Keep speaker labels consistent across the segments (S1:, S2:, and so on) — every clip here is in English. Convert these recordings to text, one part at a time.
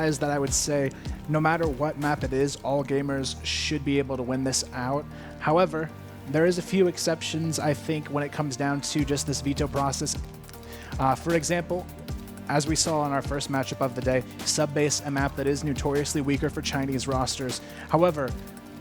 S1: map-wise that I would say no matter what map it is, all gamers should be able to win this out. However, there is a few exceptions, I think, when it comes down to just this veto process. For example, as we saw in our first matchup of the day, Subbase, a map that is notoriously weaker for Chinese rosters. However,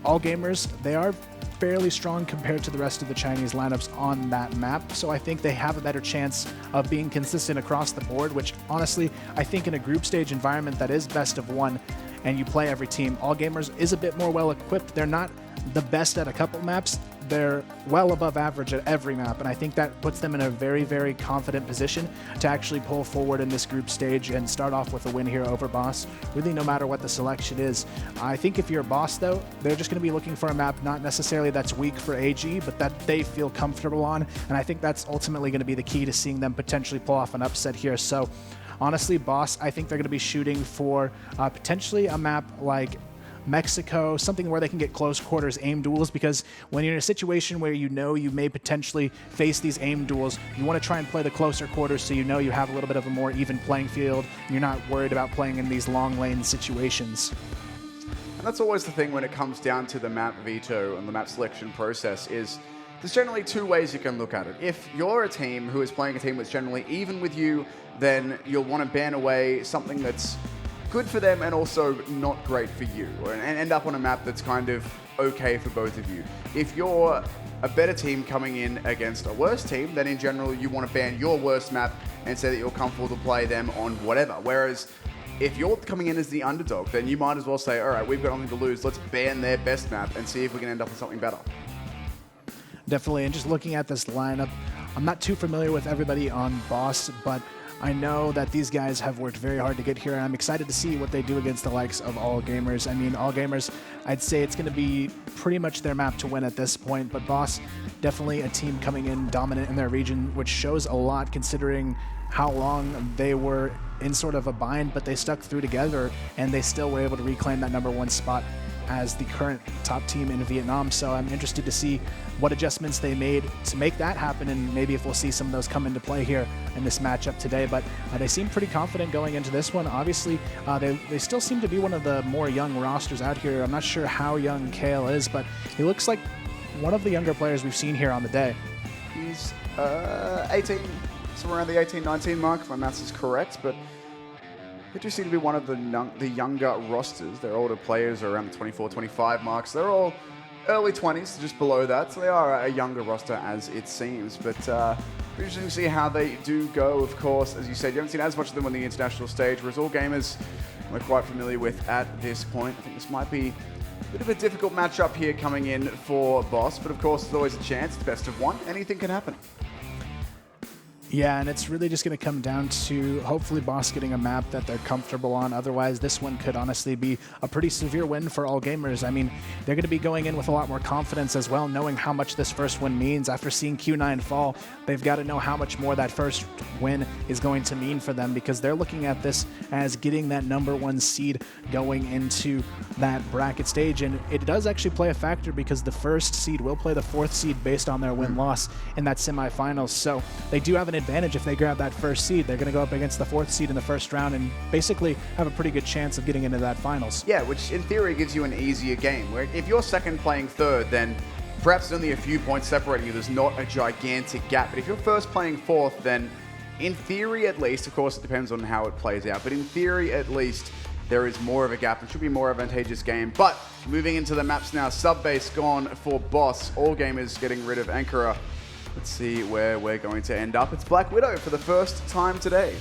S1: all gamers, they are fairly strong compared to the rest of the Chinese lineups on that map, so I think they have a better chance of being consistent across the board, which honestly, I think in a group stage environment that is best of one and you play every team, all gamers is a bit more well equipped. They're not the best at a couple maps, they're well above average at every map, and I think that puts them in a very, very confident position to actually pull forward in this group stage and start off with a win here over Boss, really no matter what the selection is. I think if you're Boss, though, they're just going to be looking for a map not necessarily that's weak for AG, but that they feel comfortable on, and I think that's ultimately going to be the key to seeing them potentially pull off an upset here. So honestly, Boss, I think they're going to be shooting for potentially a map like Mexico, something where they can get close quarters aim duels, because when you're in a situation where you know you may potentially face these aim duels, you want to try and play the closer quarters so you know you have a little bit of a more even playing field and you're not worried about playing in these long lane situations.
S2: And that's always the thing when it comes down to the map veto and the map selection process is there's generally two ways you can look at it. If you're a team who is playing a team that's generally even with you, then you'll want to ban away something that's good for them and also not great for you, and end up on a map that's kind of okay for both of you. If you're a better team coming in against a worse team, then in general you want to ban your worst map and say that you're comfortable to play them on whatever. Whereas if you're coming in as the underdog, then you might as well say, all right, we've got nothing to lose, let's ban their best map and see if we can end up with something better.
S1: Definitely, and just looking at this lineup, I'm not too familiar with everybody on Boss, but I know that these guys have worked very hard to get here, and I'm excited to see what they do against the likes of All Gamers. I mean, All Gamers, I'd say it's going to be pretty much their map to win at this point, but Boss, definitely a team coming in dominant in their region, which shows a lot considering how long they were in sort of a bind, but they stuck through together, and they still were able to reclaim that #1 spot as the current top team in Vietnam. So I'm interested to see what adjustments they made to make that happen, and maybe if we'll see some of those come into play here in this matchup today. But they seem pretty confident going into this one. Obviously, they still seem to be one of the more young rosters out here. I'm not sure how young Kale is, but he looks like one of the younger players we've seen here on the day.
S2: He's 18, somewhere around the 18-19 mark, if my maths is correct, but they do seem to be one of the younger rosters. Their older players are around the 24-25 marks. They're all early 20s, just below that, so they are a younger roster as it seems. But interesting to see how they do go, of course. As you said, you haven't seen as much of them on the international stage, whereas All Gamers we're quite familiar with at this point. I think this might be a bit of a difficult matchup here coming in for Boss, but of course there's always a chance. It's best of one. Anything can happen.
S1: Yeah, and it's really just going to come down to hopefully Boss getting a map that they're comfortable on. Otherwise, this one could honestly be a pretty severe win for All Gamers. I mean, they're going to be going in with a lot more confidence as well, knowing how much this first win means. After seeing Q9 fall, they've got to know how much more that first win is going to mean for them, because they're looking at this as getting that #1 seed going into that bracket stage. And it does actually play a factor, because the first seed will play the 4th seed based on their win-loss in that semifinals. So they do have an advantage if they grab that first seed. They're going to go up against the 4th seed in the first round and basically have a pretty good chance of getting into that finals.
S2: Yeah, which in theory gives you an easier game. Where if you're second playing third, then perhaps there's only a few points separating you. There's not a gigantic gap. But if you're first playing 4th, then in theory at least, of course it depends on how it plays out, but in theory at least, there is more of a gap. It should be a more advantageous game. But moving into the maps now, Subbase gone for Boss. All Gamers getting rid of Ankara. Let's see where we're going to end up. It's Black Widow for the first time today.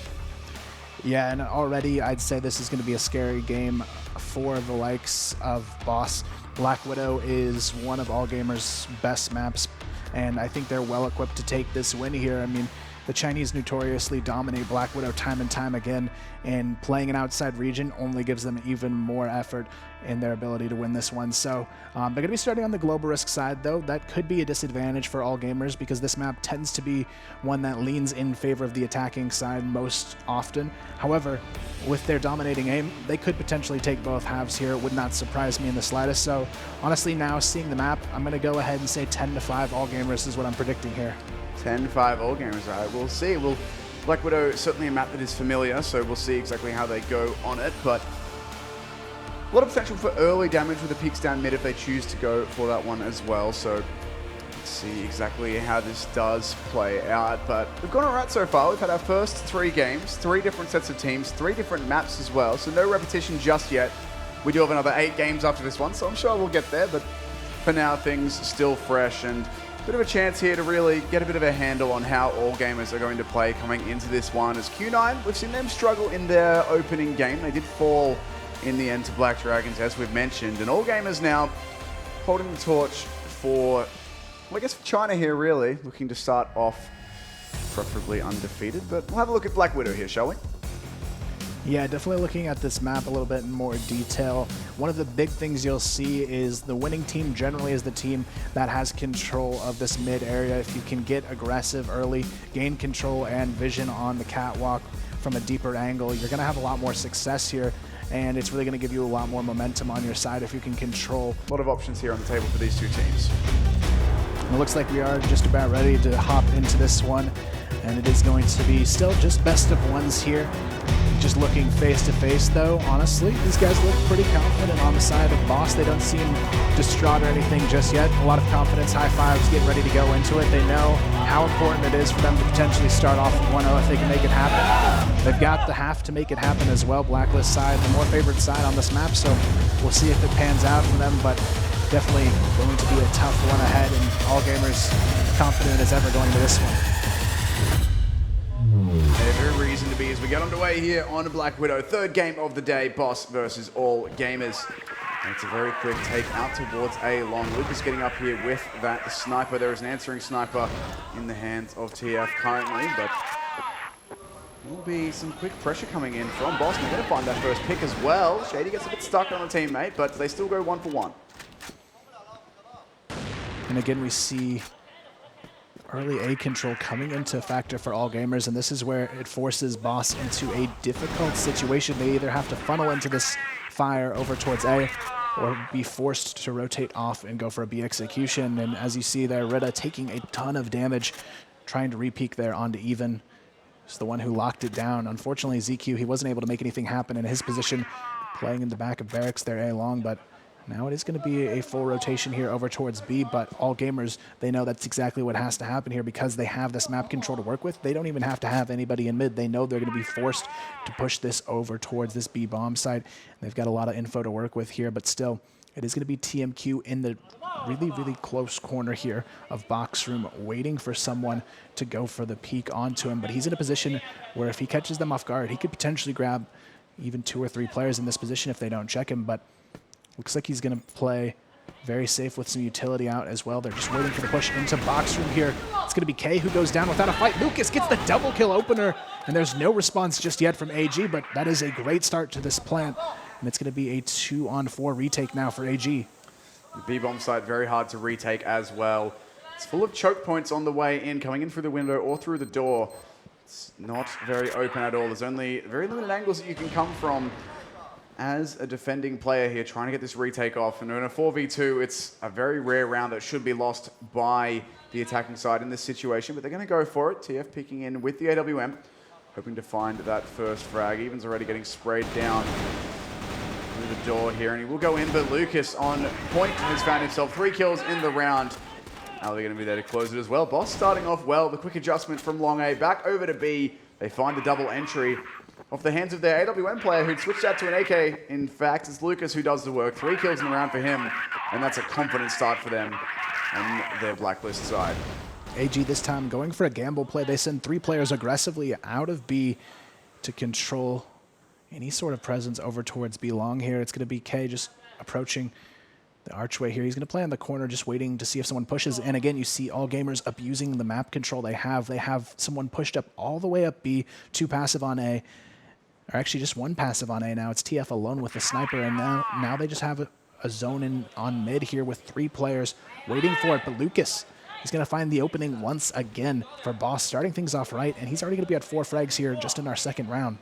S1: Yeah, and already I'd say this is going to be a scary game for the likes of Boss. Black Widow is one of All Gamers' best maps, and I think they're well equipped to take this win here. I mean, the Chinese notoriously dominate Black Widow time and time again, and playing an outside region only gives them even more effort in their ability to win this one. So they're going to be starting on the global risk side, though. That could be a disadvantage for All Gamers, because this map tends to be one that leans in favor of the attacking side most often. However, with their dominating aim, they could potentially take both halves here. It would not surprise me in the slightest. So honestly, now seeing the map, I'm going to go ahead and say 10-5 All Gamers is what I'm predicting here.
S2: 10-5 All Gamers, all right, we'll see. Black Widow is certainly a map that is familiar, so we'll see exactly how they go on it, but A lot of potential for early damage with the peaks down mid if they choose to go for that one as well. So let's see exactly how this does play out. But we've gone all right so far. We've had our first 3 games, 3 different sets of teams, 3 different maps as well. So no repetition just yet. We do have another 8 games after this one, so I'm sure we'll get there. But for now, things still fresh and a bit of a chance here to really get a bit of a handle on how all gamers are going to play coming into this one. As Q9, we've seen them struggle in their opening game. They did fall in the end to Black Dragons, as we've mentioned. And all gamers now holding the torch for, well, I guess for China here, really. Looking to start off preferably undefeated. But we'll have a look at Black Widow here, shall we?
S1: Yeah, definitely looking at this map a little bit in more detail. One of the big things you'll see is the winning team generally is the team that has control of this mid area. If you can get aggressive early, gain control and vision on the catwalk from a deeper angle, you're going to have a lot more success here. And it's really going to give you a lot more momentum on your side if you can control.
S2: A lot of options here on the table for these 2 teams.
S1: And it looks like we are just about ready to hop into this one. And it is going to be still just best of ones here. Just looking face to face though, honestly, these guys look pretty confident on the side of Boss. They don't seem distraught or anything just yet. A lot of confidence, high fives, getting ready to go into it. They know how important it is for them to potentially start off with 1-0 if they can make it happen. They've got the half to make it happen as well. Blacklist side, the more favored side on this map, so we'll see if it pans out for them, but definitely going to be a tough one ahead, and all gamers confident as ever going into this one.
S2: Every reason to be as we get underway here on Black Widow. 3rd game of the day, Boss versus all gamers. And it's a very quick take out towards A long. Lucas getting up here with that sniper. There is an answering sniper in the hands of TF currently, but there will be some quick pressure coming in from Boss. We're going to find that first pick as well. Shady gets a bit stuck on a teammate, but they still go 1 for 1.
S1: And again, we see early A control coming into factor for all gamers, and this is where it forces Boss into a difficult situation. They either have to funnel into this fire over towards A or be forced to rotate off and go for a B execution. And as you see there, Rita taking a ton of damage, trying to re-peek there onto Even. He's the one who locked it down. Unfortunately, ZQ, he wasn't able to make anything happen in his position, playing in the back of barracks there A long, but now it is going to be a full rotation here over towards B, but all gamers, they know that's exactly what has to happen here because they have this map control to work with. They don't even have to have anybody in mid. They know they're going to be forced to push this over towards this B bomb site. They've got a lot of info to work with here, but still, it is going to be TMQ in the really, really close corner here of box room, waiting for someone to go for the peek onto him. But he's in a position where if he catches them off guard, he could potentially grab even 2 or 3 players in this position if they don't check him. But looks like he's going to play very safe with some utility out as well. They're just waiting for the push into box room here. It's going to be K who goes down without a fight. Lucas gets the double kill opener, and there's no response just yet from AG, but that is a great start to this plant. And it's going to be a 2-on-4 retake now for AG.
S2: The B-bomb site, very hard to retake as well. It's full of choke points on the way in, coming in through the window or through the door. It's not very open at all. There's only very limited angles that you can come from as a defending player here, trying to get this retake off. And in a 4v2, it's a very rare round that should be lost by the attacking side in this situation, but they're going to go for it. TF peeking in with the AWM, hoping to find that first frag. Evan's already getting sprayed down through the door here, and he will go in, but Lucas on point has found himself 3 kills in the round. Now they're going to be there to close it as well. Boss starting off well. The quick adjustment from long A back over to B. They find a double entry off the hands of their AWM player who'd switched out to an AK. In fact, it's Lucas who does the work. 3 kills in the round for him, and that's a confident start for them on their blacklist side.
S1: AG this time going for a gamble play. They send 3 players aggressively out of B to control any sort of presence over towards B long here. It's going to be K just approaching the archway here. He's going to play on the corner, just waiting to see if someone pushes. And again, you see all gamers abusing the map control they have. They have someone pushed up all the way up B, 2 passive on A, or actually just 1 passive on A now. It's TF alone with the sniper, and now they just have a zone in on mid here with 3 players waiting for it. But Lucas, he's going to find the opening once again for Boss, starting things off right, and he's already going to be at 4 frags here just in our second round.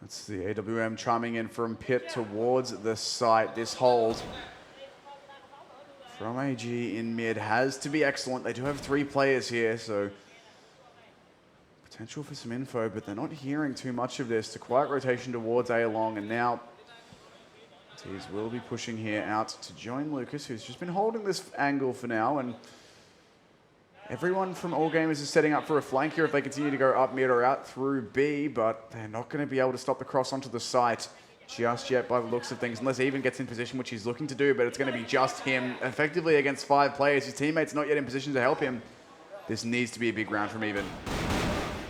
S2: That's the AWM chiming in from pit towards the site. This hold from AG in mid has to be excellent. They do have 3 players here, so potential for some info, but they're not hearing too much of this. The quiet rotation towards A long, and now Tees will be pushing here out to join Lucas, who's just been holding this angle for now, and everyone from All Gamers is setting up for a flank here if they continue to go up mid or out through B, but they're not going to be able to stop the cross onto the site just yet by the looks of things, unless he even gets in position, which he's looking to do, but it's going to be just him effectively against 5 players. His teammates not yet in position to help him. This needs to be a big round from Even.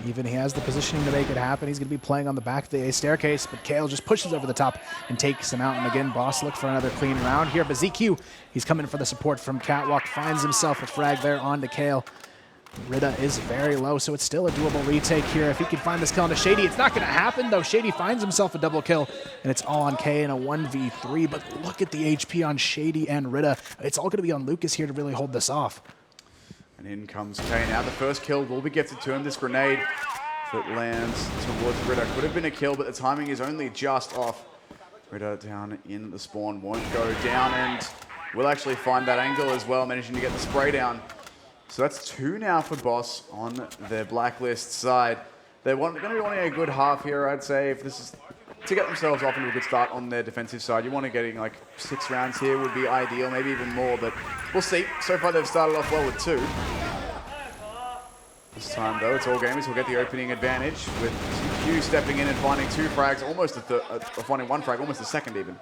S1: Even he has the positioning to make it happen. He's going to be playing on the back of the A staircase, but Kale just pushes over the top and takes him out. And again, Boss look for another clean round here, but ZQ, he's coming for the support from Catwalk, finds himself a frag there onto Kale. Rida is very low, so it's still a doable retake here. If he can find this kill onto Shady, it's not going to happen, though. Shady finds himself a double kill, and it's all on K in a 1v3, but look at the HP on Shady and Rida. It's all going to be on Lucas here to really hold this off.
S2: And in comes K. Now the first kill will be gifted to him. This grenade that lands towards Rida could have been a kill, but the timing is only just off. Rida down in the spawn, won't go down, and will actually find that angle as well, managing to get the spray down. So that's 2 now for Boss on their blacklist side. They're going to be wanting a good half here, I'd say, if this is to get themselves off into a good start on their defensive side. You want to getting like 6 rounds here would be ideal, maybe even more, but we'll see. So far they've started off well with 2. This time though, it's All Gamers who'll get the opening advantage with Q stepping in and finding 2 frags, almost finding 1 frag, almost a second even.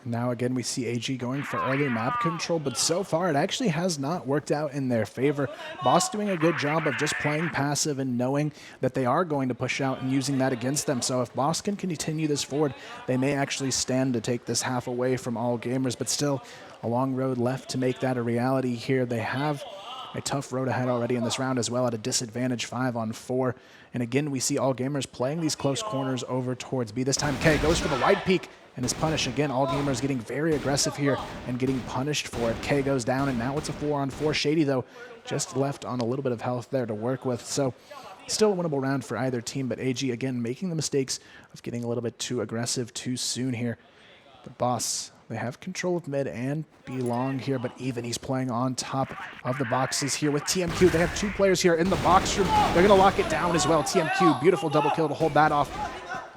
S1: Now again, we see AG going for early map control, but so far it actually has not worked out in their favor. Boss doing a good job of just playing passive and knowing that they are going to push out and using that against them. So if Boss can continue this forward, they may actually stand to take this half away from All Gamers, but still a long road left to make that a reality here. They have a tough road ahead already in this round as well at a disadvantage 5-on-4. And again, we see All Gamers playing these close corners over towards B. This time K goes for the wide peek and is punished. Again, All Gamers getting very aggressive here and getting punished for it. K goes down, and now it's a 4-on-4. Shady, though, just left on a little bit of health there to work with. So still a winnable round for either team, but AG, again, making the mistakes of getting a little bit too aggressive too soon here. But Boss, they have control of mid and B long here, but Even he's playing on top of the boxes here with TMQ. They have 2 players here in the box room. They're going to lock it down as well. TMQ, beautiful double kill to hold that off.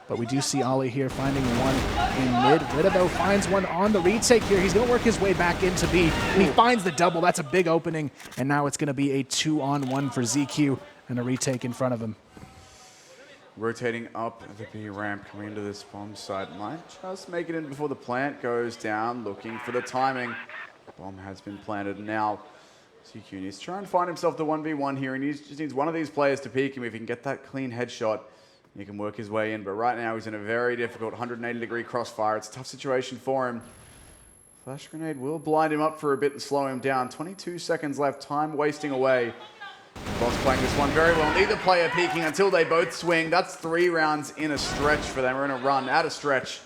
S1: But we do see Ollie here finding 1 in mid. Rida, though, finds 1 on the retake here. He's going to work his way back into B, and he finds the double. That's a big opening, and now it's going to be a 2-on-1 for ZQ and a retake in front of him.
S2: Rotating up the B ramp, coming into this bomb site. Might just make it in before the plant goes down, looking for the timing. Bomb has been planted now. ZQ needs to try and find himself the 1v1 here, and he just needs one of these players to peek him. If he can get that clean headshot, he can work his way in, but right now he's in a very difficult 180-degree crossfire. It's a tough situation for him. Flash grenade will blind him up for a bit and slow him down. 22 seconds left, time wasting away. Boss playing this one very well. Neither player peeking until they both swing. That's 3 rounds in a stretch for them. We're in a run out of stretch.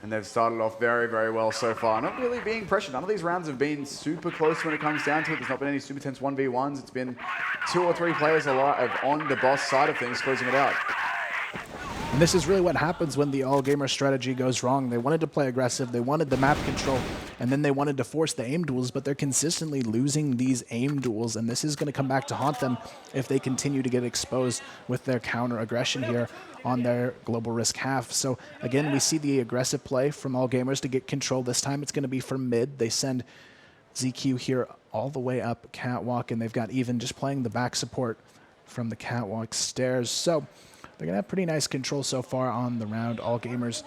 S2: And they've started off very, very well so far. Not really being pressured. None of these rounds have been super close when it comes down to it. There's not been any super tense 1v1s. It's been 2 or 3 players alive on the Boss side of things closing it out.
S1: And this is really what happens when the All Gamer strategy goes wrong. They wanted to play aggressive, they wanted the map control, and then they wanted to force the aim duels, but they're consistently losing these aim duels, and this is going to come back to haunt them if they continue to get exposed with their counter aggression here on their global risk half. So again, we see the aggressive play from All Gamers to get control. This time it's going to be from mid. They send ZQ here all the way up Catwalk, and they've got Even just playing the back support from the Catwalk stairs. So they're going to have pretty nice control so far on the round. All Gamers,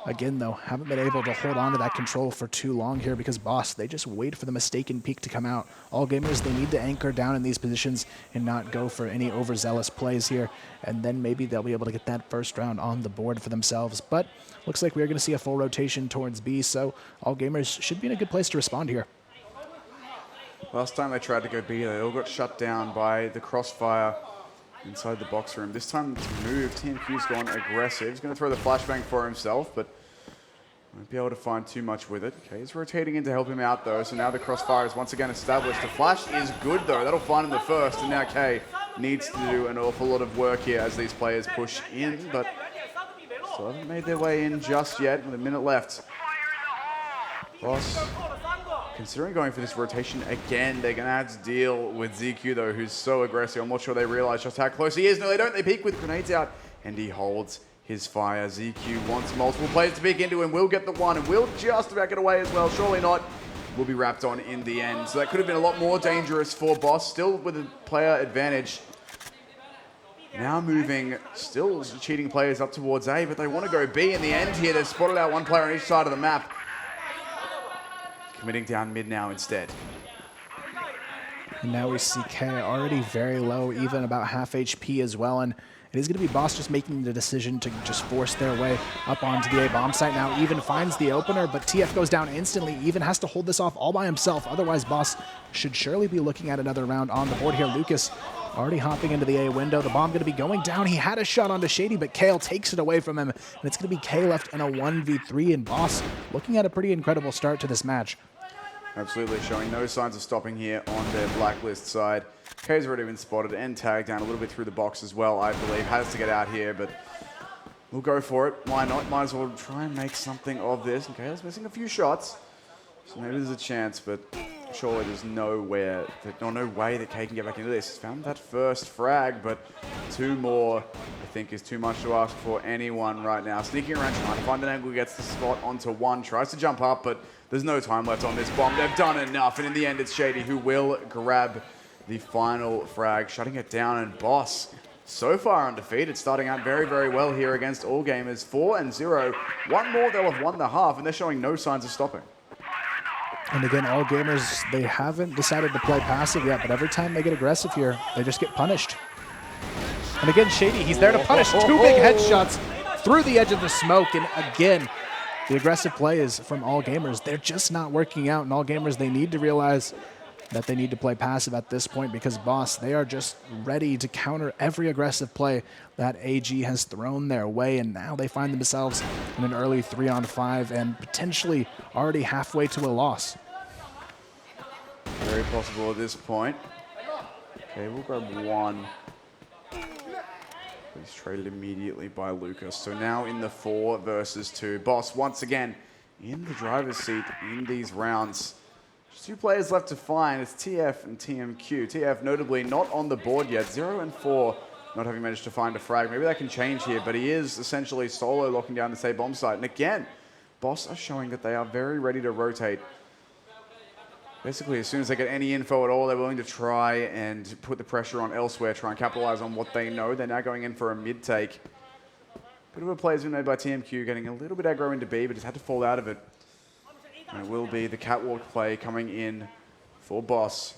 S1: again, though, haven't been able to hold on to that control for too long here because Boss, they just wait for the mistaken peak to come out. All Gamers, they need to anchor down in these positions and not go for any overzealous plays here, and then maybe they'll be able to get that first round on the board for themselves. But looks like we're going to see a full rotation towards B, so All Gamers should be in a good place to respond here.
S2: Last time they tried to go B, they all got shut down by the crossfire inside the box room. This time it's moved. TMQ's gone aggressive. He's going to throw the flashbang for himself, but won't be able to find too much with it. Okay, he's rotating in to help him out, though, so now the crossfire is once again established. The flash is good, though. That'll find him the first, and now K needs to do an awful lot of work here as these players push in, but still haven't made their way in just yet with a minute left. Boss, considering going for this rotation again, they're going to have to deal with ZQ, though, who's so aggressive. I'm not sure they realize just how close he is. No, they don't. They peek with grenades out, and he holds his fire. ZQ wants multiple players to pick into him. Will get the one and will just about get away as well. Surely not. Will be wrapped on in the end. So that could have been a lot more dangerous for Boss. Still with a player advantage. Now moving, still cheating players up towards A, but they want to go B in the end here. They've spotted out one player on each side of the map. Committing down mid now instead.
S1: And now we see K already very low, even about half HP as well. And it is going to be Boss just making the decision to just force their way up onto the A bomb site now. Even finds the opener, but TF goes down instantly. Even has to hold this off all by himself. Otherwise, Boss should surely be looking at another round on the board here. Lucas already hopping into the A window. The bomb going to be going down. He had a shot onto Shady, but Kale takes it away from him. And it's going to be K left in a 1v3. And Boss looking at a pretty incredible start to this match.
S2: Absolutely, showing no signs of stopping here on their blacklist side. K's already been spotted and tagged down a little bit through the box as well, I believe. Has to get out here, but we'll go for it. Why not? Might as well try and make something of this. Okay, K's missing a few shots, so maybe there's a chance, but surely there's no way that K can get back into this. He's found that first frag, but two more, I think, is too much to ask for anyone right now. Sneaking around, trying to find an angle, gets the spot onto one, tries to jump up, but there's no time left on this bomb. They've done enough, and in the end, it's Shady who will grab the final frag, shutting it down. And Boss, so far undefeated, starting out very, very well here against all gamers. 4-0. One more, they'll have won the half, and they're showing no signs of stopping.
S1: And again, all gamers, they haven't decided to play passive yet, but every time they get aggressive here, they just get punished. And again, Shady, he's there to punish. Two big headshots through the edge of the smoke, and again, the aggressive play is from all gamers. They're just not working out, and all gamers, they need to realize that they need to play passive at this point because Boss, they are just ready to counter every aggressive play that AG has thrown their way, and now they find themselves in an early 3-on-5 and potentially already halfway to a loss.
S2: Very possible at this point. Okay, we'll grab one. He's traded immediately by Lucas. So now in the 4 versus 2. Boss once again in the driver's seat in these rounds. Just 2 players left to find. It's TF and TMQ. TF notably not on the board yet. 0 and 4, not having managed to find a frag. Maybe that can change here, but he is essentially solo locking down the same bomb site. And again, Boss are showing that they are very ready to rotate. Basically, as soon as they get any info at all, they're willing to try and put the pressure on elsewhere, try and capitalize on what they know. They're now going in for a mid-take. Bit of a play's been made by TMQ, getting a little bit aggro into B, but just had to fall out of it. And it will be the catwalk play coming in for Boss.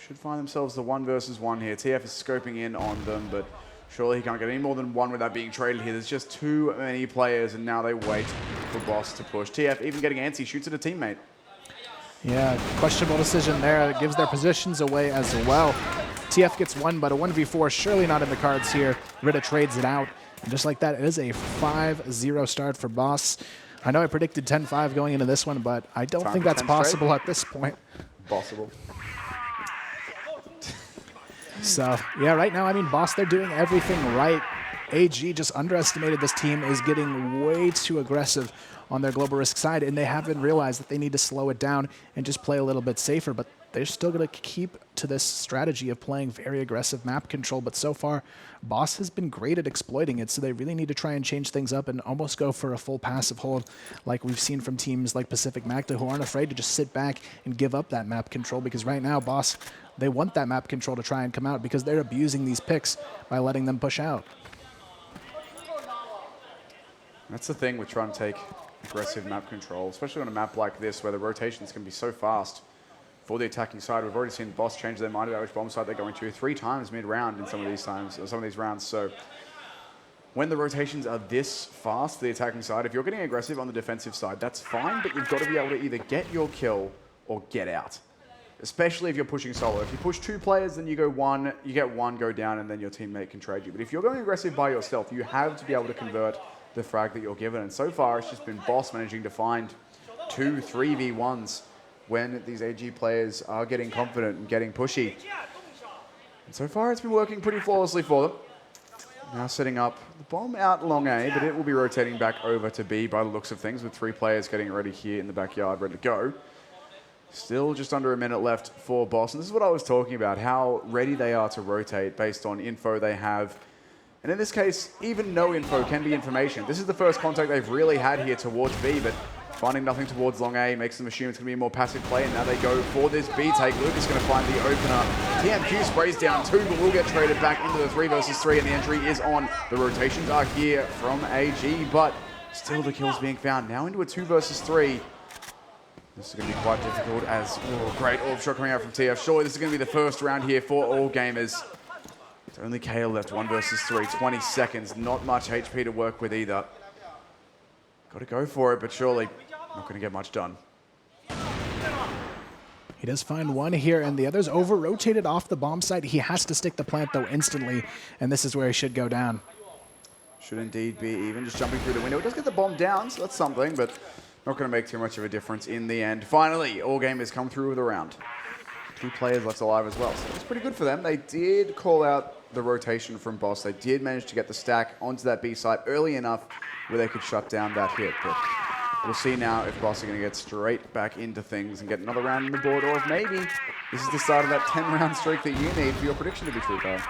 S2: Should find themselves the 1 versus 1 here. TF is scoping in on them, but surely he can't get any more than 1 without being traded here. There's just too many players, and now they wait for Boss to push. TF even getting antsy, shoots at a teammate.
S1: Yeah, questionable decision there. It gives their positions away as well. TF gets 1, but a 1v4 surely not in the cards here. Rita trades it out. And just like that, it is a 5-0 start for Boss. I know I predicted 10-5 going into this one, but I don't think that's possible at this point.
S2: Possible.
S1: So, yeah, right now, I mean, Boss, they're doing everything right. AG just underestimated this team, is getting way too aggressive on their global risk side, and they haven't realized that they need to slow it down and just play a little bit safer, but they're still going to keep to this strategy of playing very aggressive map control, but so far, Boss has been great at exploiting it, so they really need to try and change things up and almost go for a full passive hold like we've seen from teams like Pacific Magda, who aren't afraid to just sit back and give up that map control, because right now, Boss, they want that map control to try and come out because they're abusing these picks by letting them push out.
S2: That's the thing with trying to take aggressive map control, especially on a map like this where the rotations can be so fast for the attacking side. We've already seen Boss change their mind about which bomb site they're going to 3 times mid-round in some of these rounds. So when the rotations are this fast, the attacking side, if you're getting aggressive on the defensive side, that's fine, but you've got to be able to either get your kill or get out. Especially if you're pushing solo. If you push 2 players, then you get one go down, and then your teammate can trade you. But if you're going aggressive by yourself, you have to be able to convert the frag that you're given. And so far, it's just been Boss managing to find 2 3v1s when these AG players are getting confident and getting pushy. And so far, it's been working pretty flawlessly for them. Now setting up the bomb out long A, but it will be rotating back over to B by the looks of things, with 3 players getting ready here in the backyard, ready to go. Still just under a minute left for Boss. And this is what I was talking about, how ready they are to rotate based on info they have And in this case, even no info can be information. This is the first contact they've really had here towards B, but finding nothing towards long A makes them assume it's going to be a more passive play, and now they go for this B take. Luke is going to find the opener. TMQ sprays down 2, but will get traded back into the 3 versus 3, and the entry is on. The rotations are here from AG, but still the kills being found. Now into a 2 versus 3. This is going to be quite difficult as, oh, great orb shot coming out from TF. Surely this is going to be the first round here for all gamers. It's only KO left, 1 versus 3, 20 seconds. Not much HP to work with either. Got to go for it, but surely not going to get much done.
S1: He does find one here, and the other's over-rotated off the bomb site. He has to stick the plant, though, instantly, and this is where he should go down.
S2: Should indeed be even, just jumping through the window. It does get the bomb down, so that's something, but not going to make too much of a difference in the end. Finally, all gamers come through with a round. 2 players left alive as well, so it's pretty good for them. They did call out the rotation from Boss. They did manage to get the stack onto that B site early enough where they could shut down that hit. But we'll see now if Boss are going to get straight back into things and get another round on the board, or if maybe this is the start of that 10-round streak that you need for your prediction to be true, Kyle.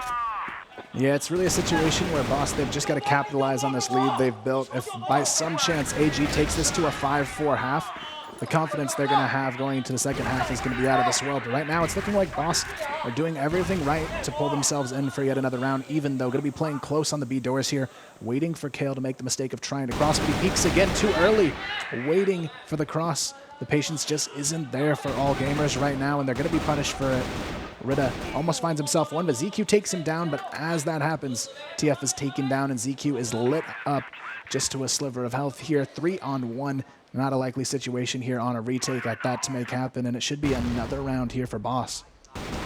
S1: Yeah, it's really a situation where Boss, they've just got to capitalize on this lead they've built. If by some chance AG takes this to a 5-4 half, the confidence they're going to have going into the second half is going to be out of this world. But right now, it's looking like Boss are doing everything right to pull themselves in for yet another round, even though going to be playing close on the B doors here, waiting for Kale to make the mistake of trying to cross, but he peeks again too early, waiting for the cross. The patience just isn't there for all gamers right now, and they're going to be punished for it. Rida almost finds himself one, but ZQ takes him down, but as that happens, TF is taken down, and ZQ is lit up just to a sliver of health here. 3-on-1. Not a likely situation here on a retake like that to make happen, and it should be another round here for Boss.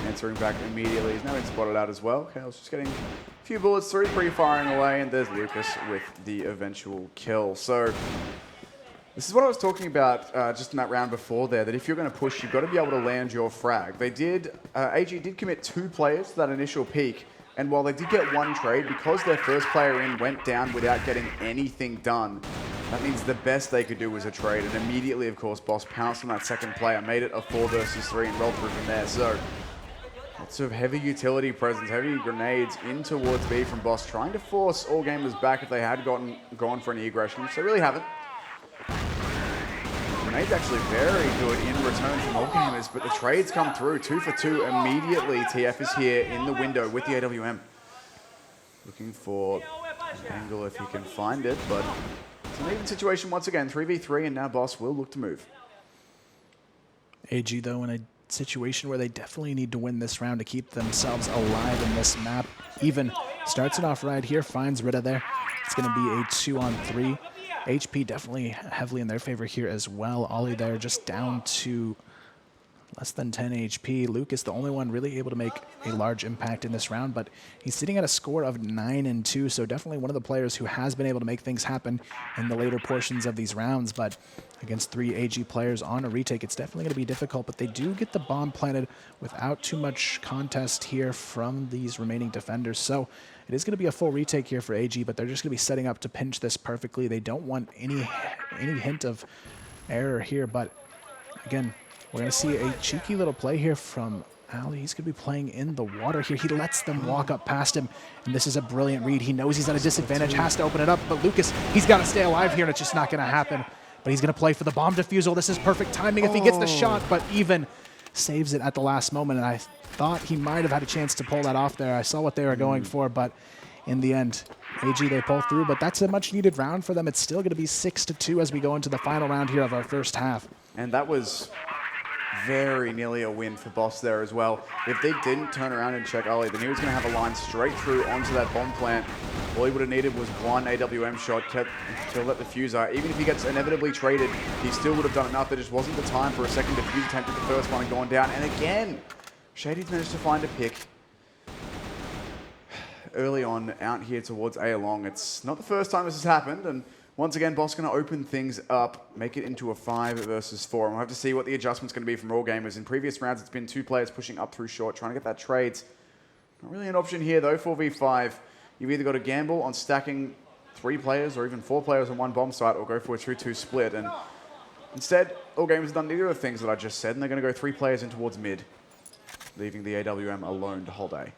S2: Answering back immediately. He's now been spotted out as well. Kale's just getting a few bullets through, pre-firing away, and there's Lucas with the eventual kill. So this is what I was talking about just in that round before there, that if you're going to push, you've got to be able to land your frag. They did, AG did commit 2 players to that initial peak, and while they did get 1 trade, because their first player in went down without getting anything done, that means the best they could do was a trade, and immediately, of course, Boss pounced on that second player, made it a 4 versus 3, and rolled through from there. So lots of heavy utility presence, heavy grenades in towards B from Boss, trying to force all gamers back if they had gone for any aggression, which they really haven't. Grenade's actually very good in return from all gamers, but the trades come through, 2 for 2 immediately. TF is here in the window with the AWM. Looking for an angle if he can find it, but it's an even situation once again, 3v3, and now Boss will look to move.
S1: AG, though, in a situation where they definitely need to win this round to keep themselves alive in this map. Even starts it off right here, finds Rida there. It's going to be a 2-on-3. HP definitely heavily in their favor here as well. Ollie there just down to less than 10 HP. Luke is the only one really able to make a large impact in this round, but he's sitting at a score of 9-2, so definitely one of the players who has been able to make things happen in the later portions of these rounds. But against 3 AG players on a retake, it's definitely going to be difficult, but they do get the bomb planted without too much contest here from these remaining defenders. So it is going to be a full retake here for AG, but they're just going to be setting up to pinch this perfectly. They don't want any hint of error here, but again, we're going to see a cheeky little play here from Ali. He's going to be playing in the water here. He lets them walk up past him, and this is a brilliant read. He knows he's at a disadvantage, has to open it up, but Lucas, he's got to stay alive here, and it's just not going to happen. But he's going to play for the bomb defusal. This is perfect timing if he gets the shot, but even saves it at the last moment, and I thought he might have had a chance to pull that off there. I saw what they were going for, but in the end, AG, they pull through, but that's a much-needed round for them. It's still going to be 6-2 as we go into the final round here of our first half.
S2: And that was very nearly a win for Boss there as well. If they didn't turn around and check Ali, then he was going to have a line straight through onto that bomb plant. All he would have needed was 1 AWM shot to let the fuse out. Even if he gets inevitably traded, he still would have done enough. There just wasn't the time for a second defuse attempt at the first one and gone down. And again, Shady's managed to find a pick early on out here towards A long. It's not the first time this has happened, and once again, Boss going to open things up, make it into a 5 versus 4. And we'll have to see what the adjustment's going to be from all gamers. In previous rounds, it's been 2 players pushing up through short, trying to get that trades. Not really an option here, though, 4v5. You've either got to gamble on stacking 3 players or even 4 players on 1 bomb site, or go for a 2-2 split. And instead, all gamers have done neither of the things that I just said, and they're going to go 3 players in towards mid, leaving the AWM alone to hold A.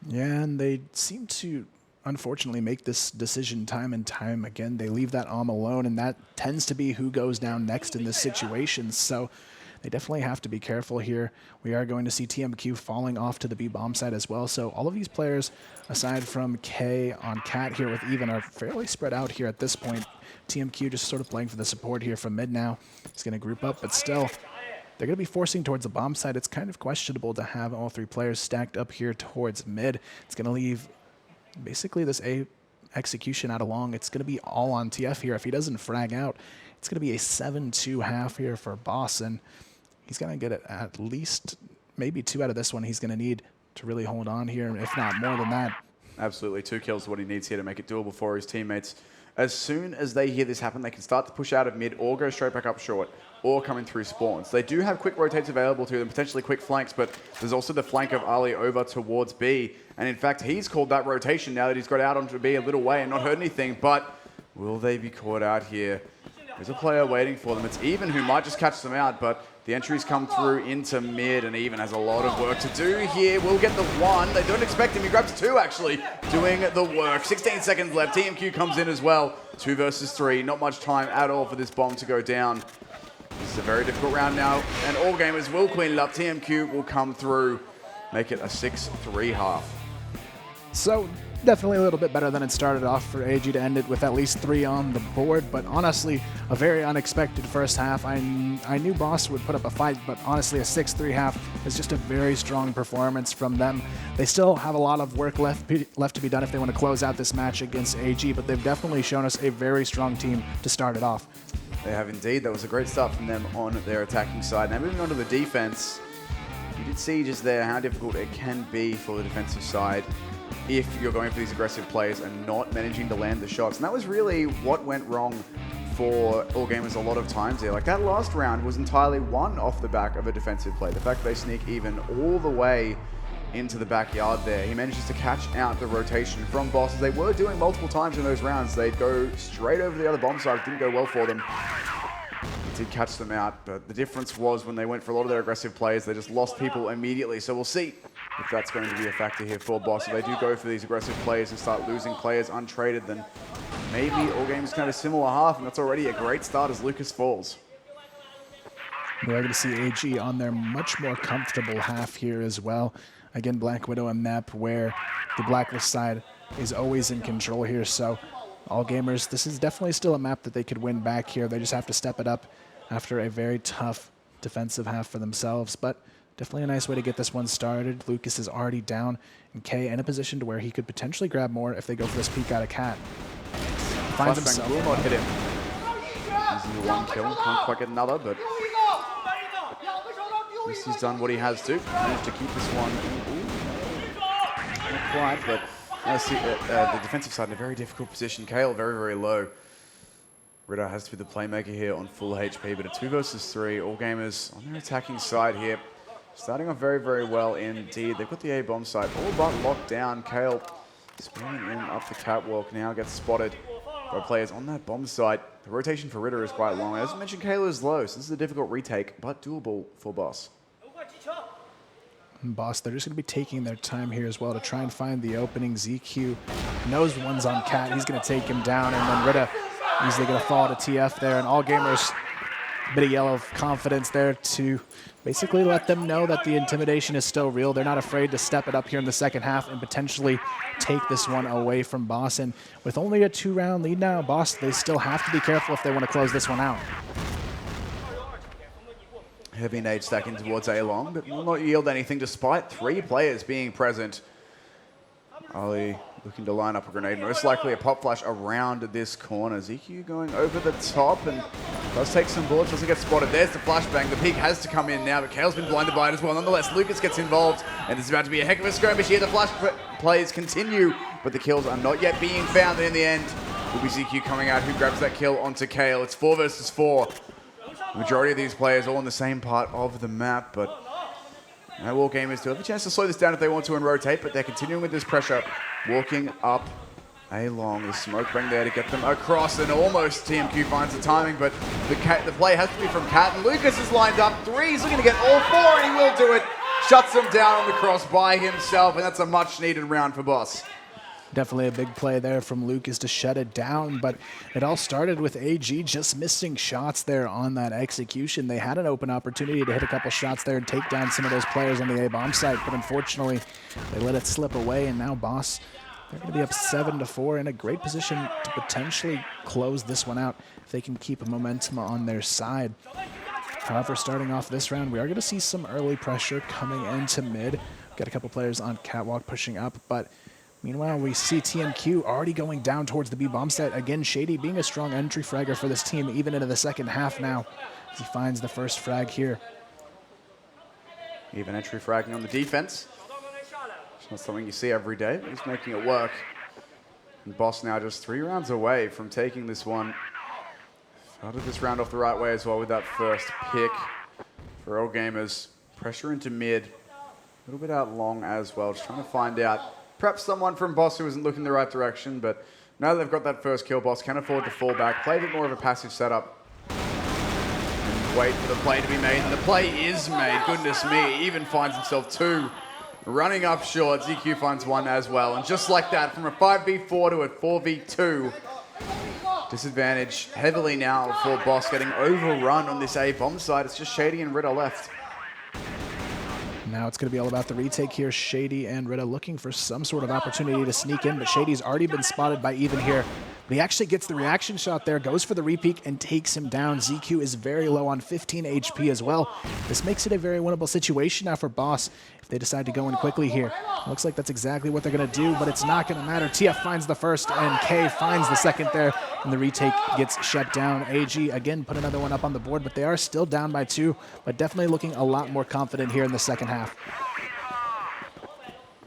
S1: Yeah, and they seem to unfortunately make this decision time and time again. They leave that alone, and that tends to be who goes down next in this situation. So they definitely have to be careful here. We are going to see TMQ falling off to the B bomb side as well. So all of these players, aside from K on Cat here with Even, are fairly spread out here at this point. TMQ just sort of playing for the support here from mid now. He's going to group up, but still, they're going to be forcing towards the bomb side. It's kind of questionable to have all three players stacked up here towards mid. It's going to leave basically this A execution out along. It's going to be all on TF here. If he doesn't frag out, it's going to be a 7-2 half here for Boss, and he's going to get it at least maybe 2 out of this one. He's going to need to really hold on here, if not more than that.
S2: Absolutely. 2 kills is what he needs here to make it doable for his teammates. As soon as they hear this happen, they can start to push out of mid or go straight back up short or coming through spawns. They do have quick rotates available to them, potentially quick flanks, but there's also the flank of Ali over towards B. And in fact, he's called that rotation now that he's got out onto B a little way and not heard anything. But will they be caught out here? There's a player waiting for them. It's Even who might just catch them out, but the entries come through into mid, and Even has a lot of work to do here. We'll get the 1. They don't expect him. He grabs 2, actually, doing the work. 16 seconds left. TMQ comes in as well. 2 versus 3. Not much time at all for this bomb to go down. This is a very difficult round now, and all gamers will clean it up. TMQ will come through, make it a 6-3 half.
S1: So definitely a little bit better than it started off for AG to end it with at least 3 on the board, but honestly, a very unexpected first half. I knew Boss would put up a fight, but honestly, a 6-3 half is just a very strong performance from them. They still have a lot of work left to be done if they want to close out this match against AG, but they've definitely shown us a very strong team to start it off.
S2: They have indeed. That was a great start from them on their attacking side. Now moving on to the defense, you did see just there how difficult it can be for the defensive side if you're going for these aggressive plays and not managing to land the shots. And that was really what went wrong for All Gamers a lot of times here. Like that last round was entirely won off the back of a defensive play. The fact they sneak Even all the way into the backyard there. He manages to catch out the rotation from Boss, as they were doing multiple times in those rounds. They'd go straight over to the other bomb side. It didn't go well for them. He did catch them out, but the difference was when they went for a lot of their aggressive plays, they just lost people immediately. So we'll see if that's going to be a factor here for Boss. If they do go for these aggressive plays and start losing players untraded, then maybe All Games kind of similar half, and that's already a great start as Lucas falls.
S1: We're going to see AG on their much more comfortable half here as well. Again, Black Widow, a map where the Blacklist side is always in control here. So All Gamers, this is definitely still a map that they could win back here. They just have to step it up after a very tough defensive half for themselves. But definitely a nice way to get this one started. Lucas is already down, and K in a position to where he could potentially grab more if they go for this peek out of Cat. Finds himself.
S2: Will not hit him. Using the 1 kill, can't quite get another, but at least he's done what he has to. Managed to keep this one. Not quite, but the defensive side in a very difficult position. Kale very, very low. Ritter has to be the playmaker here on full HP, but a 2 versus 3. All Gamers on their attacking side here. Starting off very, very well indeed. They've got the A bomb side all but locked down. Kale spinning in up the catwalk, now gets spotted by players on that bomb site. The rotation for Ritter is quite long. As I mentioned, Kale is low, so this is a difficult retake, but doable for Boss.
S1: Boss, they're just going to be taking their time here as well to try and find the opening. ZQ knows one's on Cat. He's going to take him down, and then Ritter easily going to fall to TF there. And All Gamers, a bit of yellow of confidence there to basically let them know that the intimidation is still real. They're not afraid to step it up here in the second half and potentially take this one away from Boss. And with only a 2-round lead now, Boss, they still have to be careful if they want to close this one out.
S2: Heavy nade stacking towards A-Long, but will not yield anything despite 3 players being present. Ali looking to line up a grenade, most likely a pop flash around this corner. ZQ going over the top and does take some bullets, doesn't get spotted. There's the flashbang. The peak has to come in now, but Kale's been blinded by it as well. Nonetheless, Lucas gets involved, and there's about to be a heck of a skirmish here. The flash plays continue, but the kills are not yet being found. And in the end, will be ZQ coming out, who grabs that kill onto Kale. It's 4 versus 4. The majority of these players all on the same part of the map, but now All Gamers do have a chance to slow this down if they want to and rotate, but they're continuing with this pressure, walking up A-Long. The smoke bring there to get them across, and almost TMQ finds the timing, but the play has to be from Cat, and Lucas is lined up. 3, he's looking to get all 4, and he will do it. Shuts them down on the cross by himself, and that's a much-needed round for Boss.
S1: Definitely a big play there from Lucas to shut it down, but it all started with AG just missing shots there on that execution. They had an open opportunity to hit a couple shots there and take down some of those players on the A-bomb site, but unfortunately they let it slip away, and now Boss, they're going to be up 7-4 in a great position to potentially close this one out if they can keep a momentum on their side. However, starting off this round, we are going to see some early pressure coming into mid. Got a couple players on catwalk pushing up, but meanwhile, we see TMQ already going down towards the B-bomb site. Again, Shady being a strong entry fragger for this team, even into the second half now, as he finds the first frag here.
S2: Even entry fragging on the defense. It's not something you see every day, but he's making it work. And Boss now just 3 rounds away from taking this one. Started this round off the right way as well with that first pick for All Gamers. Pressure into mid. A little bit out long as well, just trying to find out perhaps someone from Boss who isn't looking the right direction, but now that they've got that first kill, Boss can afford to fall back, play a bit more of a passive setup, and wait for the play to be made, and the play is made. Goodness me, he even finds himself 2. Running up short, ZQ finds 1 as well, and just like that, from a 5v4 to a 4v2, disadvantage heavily now for Boss, getting overrun on this A-bomb side. It's just Shady and Ritter left.
S1: Now it's going to be all about the retake here. Shady and Ritta looking for some sort of opportunity to sneak in, but Shady's already been spotted by Even here. But he actually gets the reaction shot there, goes for the repeak, and takes him down. ZQ is very low on 15 HP as well. This makes it a very winnable situation now for Boss if they decide to go in quickly here. Looks like that's exactly what they're going to do, but it's not going to matter. TF finds the first, and K finds the second there, and the retake gets shut down. AG, again, put another one up on the board, but they are still down by 2, but definitely looking a lot more confident here in the second half.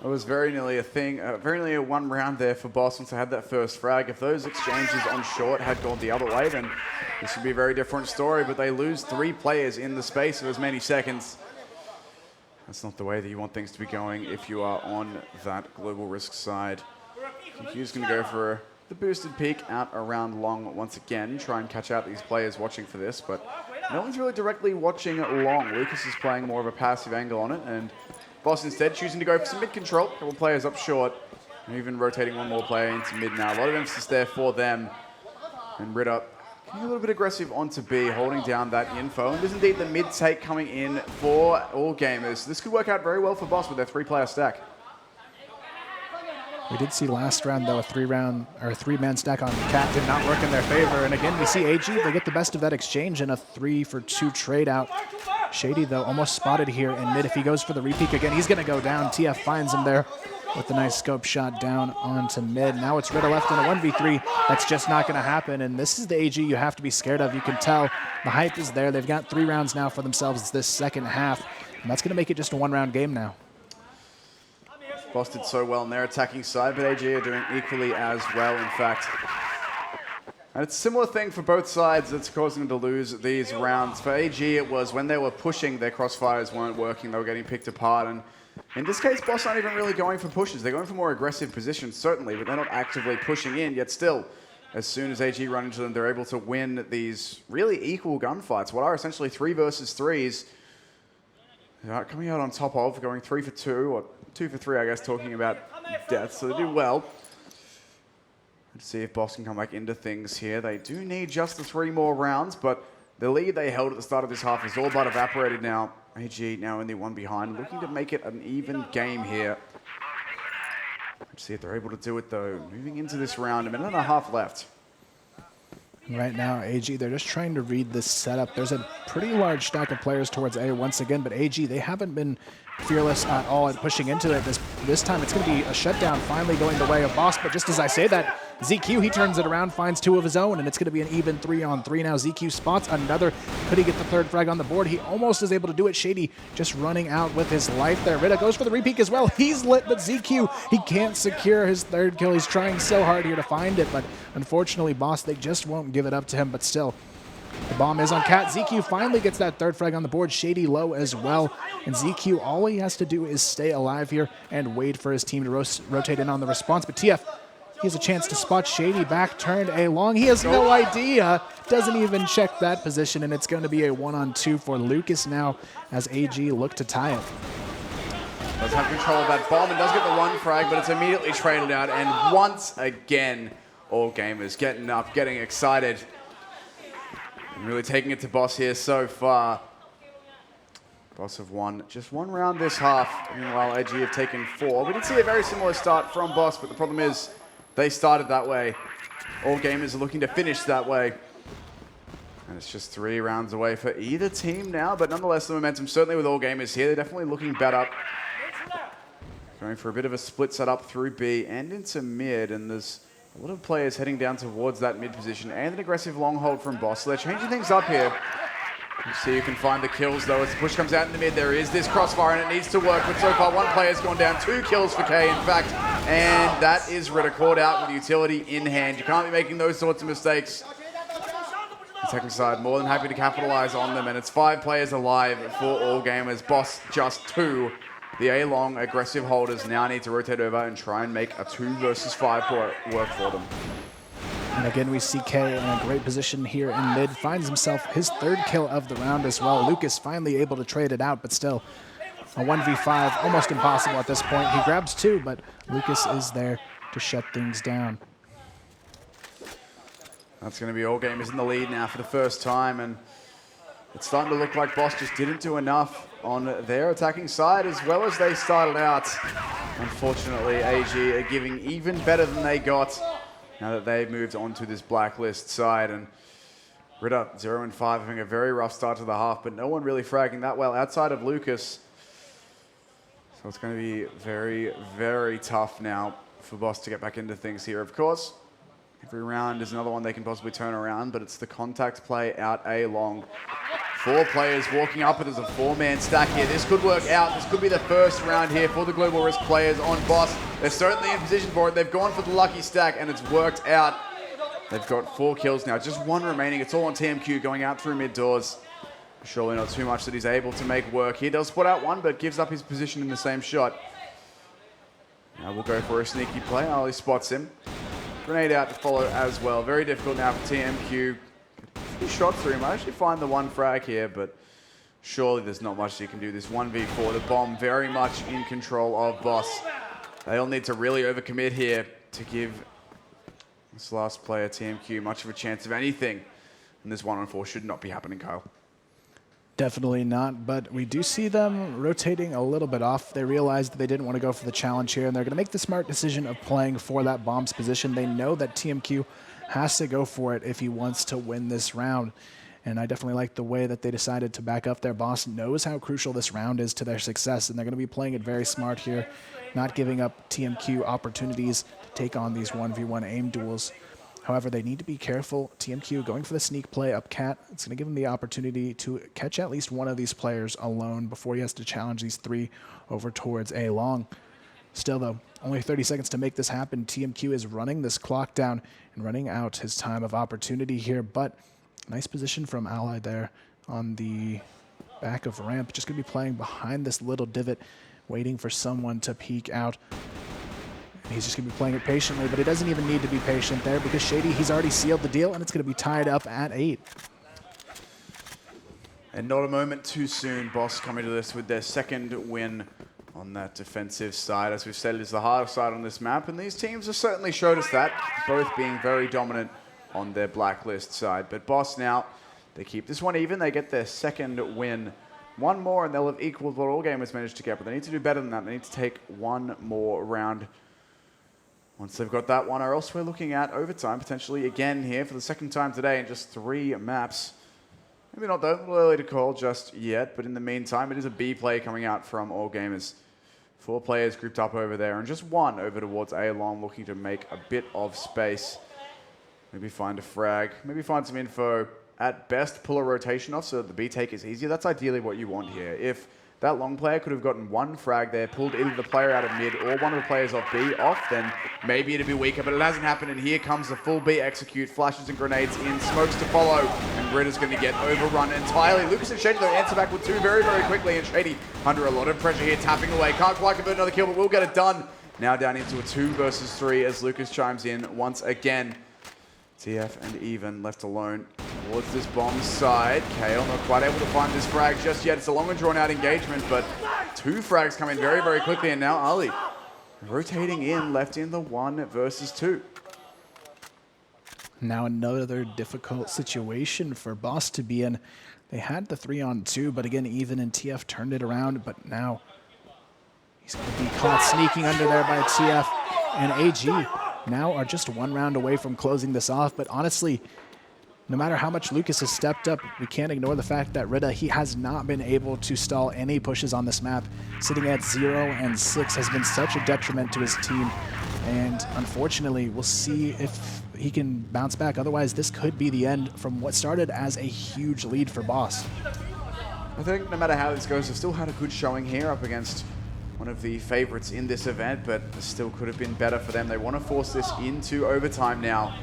S2: It was very nearly a thing, very nearly a 1 round there for Boss once they had that first frag. If those exchanges on short had gone the other way, then this would be a very different story, but they lose 3 players in the space of as many seconds. That's not the way that you want things to be going if you are on that global risk side. He's going to go for the boosted peek out around long once again, try and catch out these players watching for this, but no one's really directly watching long. Lucas is playing more of a passive angle on it, and Boss instead choosing to go for some mid control. A couple players up short, and even rotating 1 more player into mid now. A lot of emphasis there for them. And Ritter getting a little bit aggressive onto B, holding down that info. And there's indeed the mid take coming in for All Gamers. This could work out very well for Boss with their 3-player stack.
S1: We did see last round, though, a 3-man stack on Cat did not work in their favor. And again, we see AG, they get the best of that exchange in a 3-for-2 trade out. Shady, though, almost spotted here in mid. If he goes for the repeat again, he's going to go down. TF finds him there with the nice scope shot down onto mid. Now it's Ritter left in a 1v3. That's just not going to happen. And this is the AG you have to be scared of. You can tell the hype is there. They've got 3 rounds now for themselves this second half. And that's going to make it just a 1-round game now.
S2: Boss did so well on their attacking side, but AG are doing equally as well, in fact. And it's a similar thing for both sides that's causing them to lose these rounds. For AG, it was when they were pushing, their crossfires weren't working, they were getting picked apart. And in this case, Boss aren't even really going for pushes. They're going for more aggressive positions, certainly, but they're not actively pushing in, yet still, as soon as AG run into them, they're able to win these really equal gunfights, what are essentially 3 versus 3s. Coming out on top of, going 3-for-2, or 2-for-3, I guess, talking about death, so they do well. Let's see if Boss can come back into things here. They do need just the 3 more rounds, but the lead they held at the start of this half is all but evaporated now. AG now in the 1 behind, looking to make it an even game here. Let's see if they're able to do it, though. Moving into this round, 1.5 minutes left.
S1: Right now, AG, they're just trying to read this setup. There's a pretty large stack of players towards A once again, but AG, they haven't been fearless at all at pushing into it. This time, it's going to be a shutdown finally going the way of Boss, but just as I say that, ZQ, he turns it around, finds 2 of his own, and it's going to be an even 3-on-3 now. ZQ spots another. Could he get the 3rd frag on the board? He almost is able to do it. Shady just running out with his life there. Ritta goes for the repeat as well. He's lit, but ZQ, he can't secure his 3rd kill. He's trying so hard here to find it, but unfortunately, Boss, they just won't give it up to him, but still. The bomb is on Cat. ZQ finally gets that 3rd frag on the board. Shady low as well. And ZQ, all he has to do is stay alive here and wait for his team to rotate in on the response. But TF, he has a chance to spot Shady back turned A long. He has no idea. Doesn't even check that position. And it's going to be a 1-on-2 for Lucas now as AG look to tie it.
S2: Does have control of that bomb and does get the one frag, but it's immediately traded out. And once again, all gamers getting up, getting excited. And really taking it to Boss here so far. Boss have won just one round this half. Meanwhile, AG have taken 4. We did see a very similar start from Boss, but the problem is they started that way. All gamers are looking to finish that way. And it's just 3 rounds away for either team now, but nonetheless, the momentum certainly with all gamers here. They're definitely looking better. Going for a bit of a split setup through B and into mid, and there's a lot of players heading down towards that mid position and an aggressive long hold from Boss. So they're changing things up here. You see you can find the kills though as the push comes out in the mid. There is this crossfire and it needs to work, but so far one player's gone down. 2 kills for K in fact, and that is Ritter caught out with utility in hand. You can't be making those sorts of mistakes. The second side more than happy to capitalize on them, and it's 5 players alive for all gamers. Boss just 2. The A-long aggressive holders now need to rotate over and try and make a 2 versus 5 work for them.
S1: And again, we see K in a great position here in mid. Finds himself his 3rd kill of the round as well. Lucas finally able to trade it out, but still a 1v5, almost impossible at this point. He grabs 2, but Lucas is there to shut things down.
S2: That's going to be all gamers in the lead now for the first time, and it's starting to look like Boss just didn't do enough on their attacking side as well as they started out. Unfortunately, AG are giving even better than they got now that they've moved on to this blacklist side. And Ritter 0 and 5 having a very rough start to the half, but no one really fragging that well outside of Lucas. So it's going to be very, very tough now for Boss to get back into things here. Of course, every round is another one they can possibly turn around, but it's the contact play out A-long. 4 players walking up, and there's a 4-man stack here. This could work out. This could be the first round here for the Global Risk players on Boss. They're certainly in position for it. They've gone for the lucky stack, and it's worked out. They've got 4 kills now. Just 1 remaining. It's all on TMQ going out through mid doors. Surely not too much that he's able to make work. He does put out 1, but gives up his position in the same shot. Now we'll go for a sneaky play. Ali spots him. Grenade out to follow as well. Very difficult now for TMQ. He shot through him. I actually find the 1 frag here, but surely there's not much you can do. This 1v4, the bomb very much in control of Boss. They'll need to really overcommit here to give this last player, TMQ, much of a chance of anything. And this 1-on-4 should not be happening, Kyle.
S1: Definitely not, but we do see them rotating a little bit off. They realized they didn't want to go for the challenge here, and they're going to make the smart decision of playing for that bomb's position. They know that TMQ has to go for it if he wants to win this round. And I definitely like the way that they decided to back up their Boss. Knows how crucial this round is to their success, and they're going to be playing it very smart here, not giving up TMQ opportunities to take on these 1v1 aim duels. However, they need to be careful. TMQ going for the sneak play up cat. It's going to give him the opportunity to catch at least one of these players alone before he has to challenge these 3 over towards A-long. Still, though, only 30 seconds to make this happen. TMQ is running this clock down and running out his time of opportunity here, but nice position from Ally there on the back of ramp. Just going to be playing behind this little divot, waiting for someone to peek out. He's just going to be playing it patiently, but he doesn't even need to be patient there because Shady, he's already sealed the deal, and it's going to be tied up at 8.
S2: And not a moment too soon, Boss coming to this with their 2nd win on that defensive side. As we've said, it is the harder side on this map, and these teams have certainly showed us that, both being very dominant on their blacklist side. But Boss now, they keep this one even. They get their 2nd win. 1 more, and they'll have equaled what all gamers managed to get, but they need to do better than that. They need to take 1 more round once they've got that one, or else we're looking at overtime potentially again here for the 2nd time today in just 3 maps. Maybe not that early to call just yet, but in the meantime, it is a B play coming out from all gamers. 4 players grouped up over there, and just 1 over towards A-long, looking to make a bit of space. Maybe find a frag, maybe find some info. At best, pull a rotation off so that the B take is easier. That's ideally what you want here. If that long player could have gotten 1 frag there, pulled either the player out of mid or one of the players off B off, then maybe it'd be weaker, but it hasn't happened, and here comes the full B execute, flashes and grenades in, smokes to follow, and Ritter's going to get overrun entirely. Lucas and Shady, though, answer back with 2 very, very quickly, and Shady under a lot of pressure here, tapping away. Can't quite convert another kill, but will get it done. Now down into a 2 versus 3 as Lucas chimes in once again. TF and Even left alone. towards this bomb side. Kale not quite able to find this frag just yet. It's a long and drawn out engagement, but 2 frags come in very, very quickly, and now Ali rotating in, left in the 1 versus 2.
S1: Now another difficult situation for Boss to be in. They had the 3-on-2, but again, even in TF turned it around, but now he's going to be caught sneaking under there by TF, and AG now are just 1 round away from closing this off. But honestly, no matter how much Lucas has stepped up, we can't ignore the fact that Rida, he has not been able to stall any pushes on this map. Sitting at 0 and 6 has been such a detriment to his team. And unfortunately, we'll see if he can bounce back. Otherwise, this could be the end from what started as a huge lead for Boss.
S2: I think no matter how this goes, they've still had a good showing here up against one of the favorites in this event, but still could have been better for them. They want to force this into overtime now.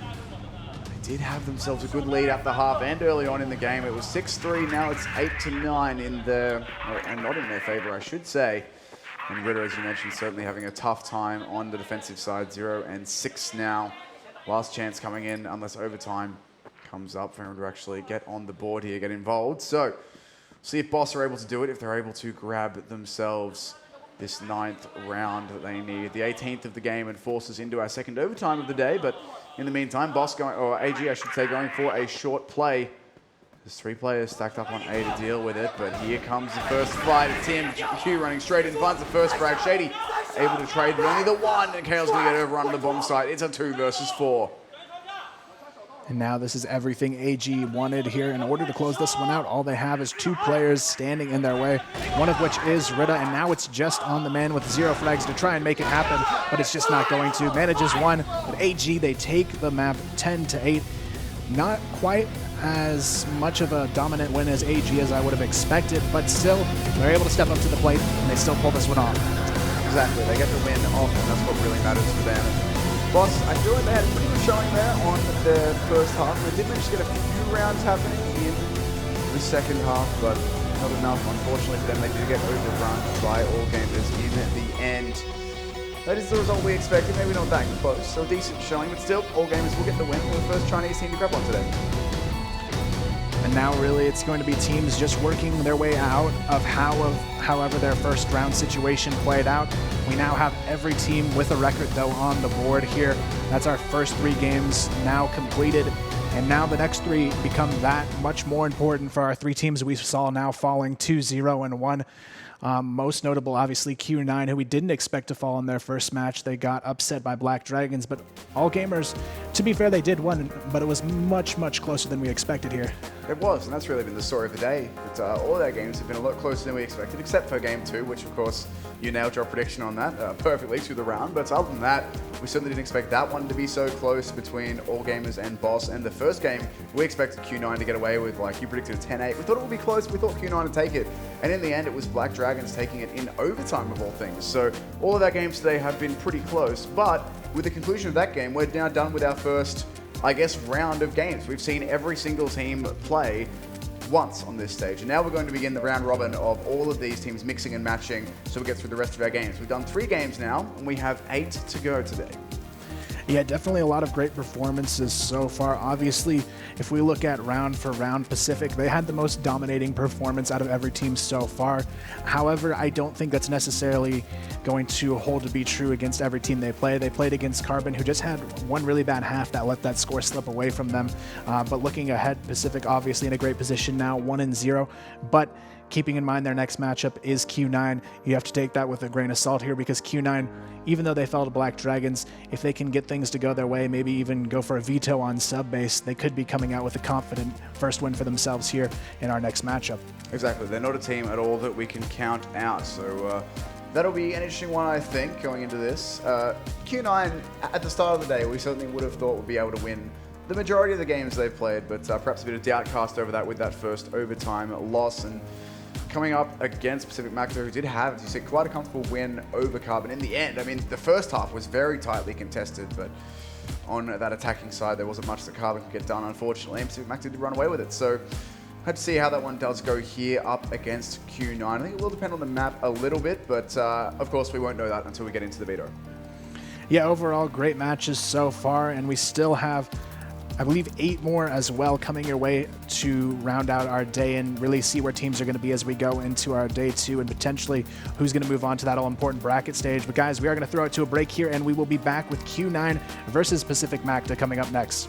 S2: They did have themselves a good lead at the half and early on in the game. It was 6-3, now it's 8-9 in the, and not in their favor, I should say. And Ritter, as you mentioned, certainly having a tough time on the defensive side. 0 and 6 now. Last chance coming in, unless overtime comes up for him to actually get on the board here, get involved. So, see if Boss are able to do it, if they're able to grab themselves this 9th round that they need. The 18th of the game and force us into our second overtime of the day. But in the meantime, Boss going, or AG, I should say, going for a short play. There's 3 players stacked up on A to deal with it, but here comes the first fight. It's him, Q running straight in front. The first frag, Shady able to trade, but only the 1, and Kale's going to get overrun on the bomb site. It's a 2 versus 4.
S1: And now this is everything AG wanted here. In order to close this one out, all they have is 2 players standing in their way, one of which is Rida, and now it's just on the man with 0 frags to try and make it happen, but it's just not going to. Manages 1, but AG, they take the map 10-8. Not quite as much of a dominant win as AG as I would have expected, but still, they're able to step up to the plate, and they still pull this one off.
S2: Exactly, they get the win off, and that's what really matters for them. Boss, I feel like they had a pretty good showing there on the first half. They did manage to get a few rounds happening in the second half, but not enough, unfortunately, for them. They did get overrun by all gamers in the end. That is the result we expected, maybe not that close, so decent showing, but still, all gamers will get the win. We're the first Chinese team to grab one today.
S1: And now really it's going to be teams just working their way out of however their first round situation played out. We now have every team with a record though on the board here. That's our first 3 games now completed. And now the next 3 become that much more important for our 3 teams we saw now falling 2-0 and 1. Most notable, obviously, Q9, who we didn't expect to fall in their first match. They got upset by Black Dragons, but all gamers, to be fair, they did win, but it was much, much closer than we expected here.
S2: It was, and that's really been the story of the day. But, all of our games have been a lot closer than we expected, except for Game 2, which, of course, you nailed your prediction on that perfectly through the round. But other than that, we certainly didn't expect that one to be so close between All Gamers and Boss. And the first game, we expected Q9 to get away with, like you predicted, a 10-8. We thought it would be close. We thought Q9 would take it. And in the end, it was Black Dragons taking it in overtime of all things. So all of our games today have been pretty close. But with the conclusion of that game, we're now done with our first, I guess, round of games. We've seen every single team play once on this stage. And now we're going to begin the round robin of all of these teams mixing and matching so we get through the rest of our games. We've done 3 games now, and we have 8 to go today.
S1: Yeah, definitely a lot of great performances so far. Obviously, if we look at round for round Pacific, they had the most dominating performance out of every team so far. However, I don't think that's necessarily going to hold to be true against every team they play. They played against Carbon, who just had one really bad half that let that score slip away from them. But looking ahead, Pacific obviously in a great position now, 1-0. But keeping in mind their next matchup is Q9. You have to take that with a grain of salt here because Q9, even though they fell to Black Dragons, if they can get things to go their way, maybe even go for a veto on sub base, they could be coming out with a confident first win for themselves here in our next matchup.
S2: Exactly. They're not a team at all that we can count out. So that'll be an interesting one, I think, going into this. Q9, at the start of the day, we certainly would have thought would be able to win the majority of the games they've played, but perhaps a bit of doubt cast over that with that first overtime loss. And coming up against Pacific Macro, who did have, as you said, quite a comfortable win over Carbon. In the end, I mean, the first half was very tightly contested, but on that attacking side, there wasn't much that Carbon could get done, unfortunately, and Pacific Macro did run away with it. So, had to see how that one does go here up against Q9. I think it will depend on the map a little bit, but of course, we won't know that until we get into the veto.
S1: Yeah, overall, great matches so far, and we still have I believe 8 more as well coming your way to round out our day and really see where teams are going to be as we go into our day 2 and potentially who's going to move on to that all-important bracket stage. But guys, we are going to throw it to a break here, and we will be back with Q9 versus Pacific Macta coming up next.